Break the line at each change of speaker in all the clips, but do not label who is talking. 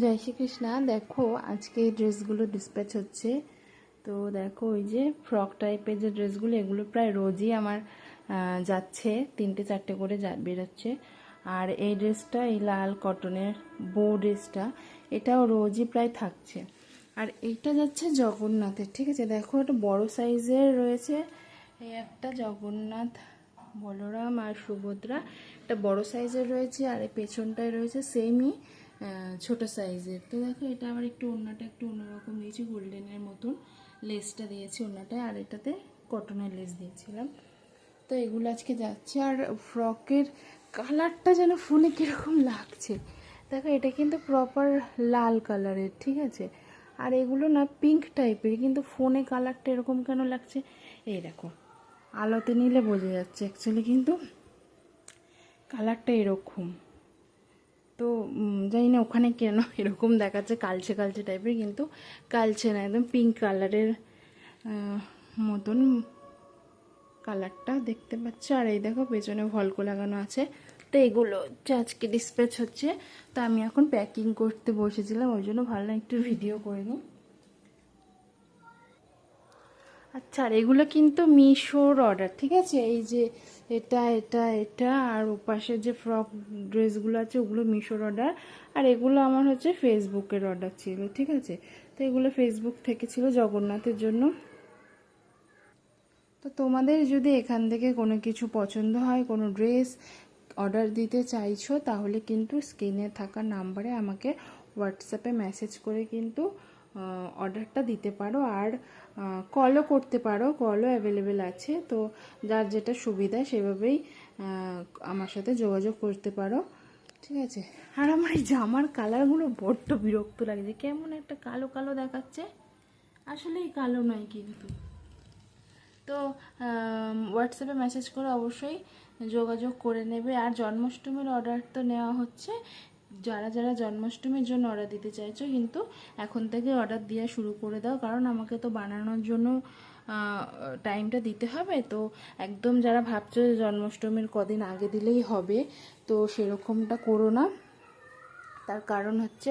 জয় শ্রীকৃষ্ণা। দেখো আজকে এই ড্রেসগুলো ডিসপ্যাচ হচ্ছে। তো দেখো ওই যে ফ্রক টাইপের যে ড্রেসগুলো, এগুলো প্রায় রোজই আমার যাচ্ছে, 3-4টে করে বেরোচ্ছে। আর এই ড্রেসটা, এই লাল কটনের বো ড্রেসটা, এটাও রোজই প্রায় থাকছে। আর এইটা যাচ্ছে জগন্নাথের, ঠিক আছে। দেখো একটা বড় সাইজের রয়েছে, এই একটা জগন্নাথ, বলরাম আর সুভদ্রা, একটা বড় সাইজের রয়েছে। আর এই পেছনটায় রয়েছে সেমই ছোট সাইজের। তো দেখো এটা আবার একটু ওড়নাটা একটু অন্যরকম দিয়েছি, গোল্ডেনের মতন লেসটা দিয়েছি ওড়নাটায়, আর এটাতে কটনের লেস দিয়েছিলাম। তো এগুলো আজকে যাচ্ছে। আর ফ্রকের কালারটা যেন ফোনে কীরকম লাগছে দেখো, এটা কিন্তু প্রপার লাল কালারের, ঠিক আছে। আর এগুলো না পিঙ্ক টাইপের, কিন্তু ফোনে কালারটা এরকম কেন লাগছে এই দেখো, আলোতে নিলে বোঝা যাচ্ছে অ্যাকচুয়ালি কিন্তু কালারটা এরকম। তো জানি না ওখানে কেন এরকম দেখাচ্ছে, কালচে কালচে টাইপের, কিন্তু কালচে না, একদম পিঙ্ক কালারের মতন কালারটা দেখতে পাচ্ছ। আর এই দেখো পেছনে ভলকো লাগানো আছে। তো এগুলো আজকে ডিসপ্যাচ হচ্ছে। তো আমি এখন প্যাকিং করতে বসেছিলাম, ওই জন্য ভাবলাম একটু ভিডিও করে নিই। আচ্ছা, আর এগুলো কিন্তু মিশোর অর্ডার, ঠিক আছে। এই যে এটা এটা এটা আর ওপাশের যে ফ্রক ড্রেসগুলো আছে ওগুলো মিশোর অর্ডার। আর এগুলো আমার হচ্ছে ফেসবুকের অর্ডার ছিল, ঠিক আছে। তো এগুলো ফেসবুক থেকে ছিল জগন্নাথের জন্য। তো তোমাদের যদি এখান থেকে কোনো কিছু পছন্দ হয়, কোনো ড্রেস অর্ডার দিতে চাইছো, তাহলে কিন্তু স্ক্রিনে থাকা নাম্বারে আমাকে হোয়াটসঅ্যাপে মেসেজ করে কিন্তু অর্ডারটা দিতে পারো। আর কলও করতে পারো, কলও অ্যাভেলেবেল আছে। তো যার যেটা সুবিধা সেভাবেই আমার সাথে যোগাযোগ করতে পারো, ঠিক আছে। আর আমার এই জামার কালারগুলো বড্ড বিরক্ত লাগছে, কেমন একটা কালো কালো দেখাচ্ছে, আসলে এই কালো নয় কিন্তু। তো হোয়াটসঅ্যাপে মেসেজ করে অবশ্যই যোগাযোগ করে নেবে। আর জন্মাষ্টমীর অর্ডার তো নেওয়া হচ্ছে, যারা যারা জন্মাষ্টমীর জন্য অর্ডার দিতে চাইছো কিন্তু এখন থেকে অর্ডার দেওয়া শুরু করে দাও, কারণ আমাকে তো বানানোর জন্য টাইমটা দিতে হবে। তো একদম যারা ভাবছো যে জন্মাষ্টমীর কদিন আগে দিলেই হবে, তো সেরকমটা করো না। তার কারণ হচ্ছে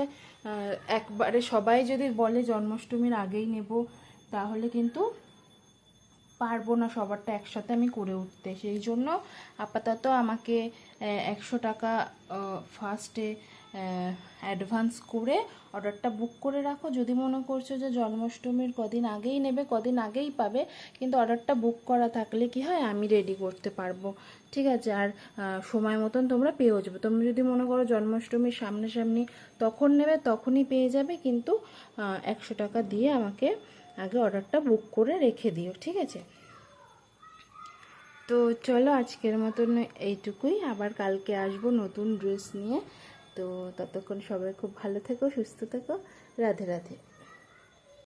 একবারে সবাই যদি বলে জন্মাষ্টমীর আগেই নেব, তাহলে কিন্তু পারবো না সবারটা একসাথে আমি করে উঠতে। সেই জন্য আপাতত আমাকে 100 টাকা ফার্স্টে অ্যাডভান্স করে অর্ডারটা বুক করে রাখো। যদি মনে করছো যে জন্মাষ্টমীর কদিন আগেই নেবে, কদিন আগেই পাবে, কিন্তু অর্ডারটা বুক করা থাকলে কি হয়, আমি রেডি করতে পারবো, ঠিক আছে। আর সময় মতন তোমরা পেয়েও যাবে। তোমরা যদি মনে করো জন্মাষ্টমীর সামনাসামনি তখন নেবে, তখনই পেয়ে যাবে, কিন্তু 100 টাকা দিয়ে আমাকে আগে অর্ডারটা বুক করে রেখে দিও, ঠিক আছে। তো চলো আজকের মতন এইটুকুই, আবার কালকে আসবো নতুন ড্রেস নিয়ে। তো ততক্ষণ সবাই খুব ভালো থেকো, সুস্থ থেকো। রাধে রাধে।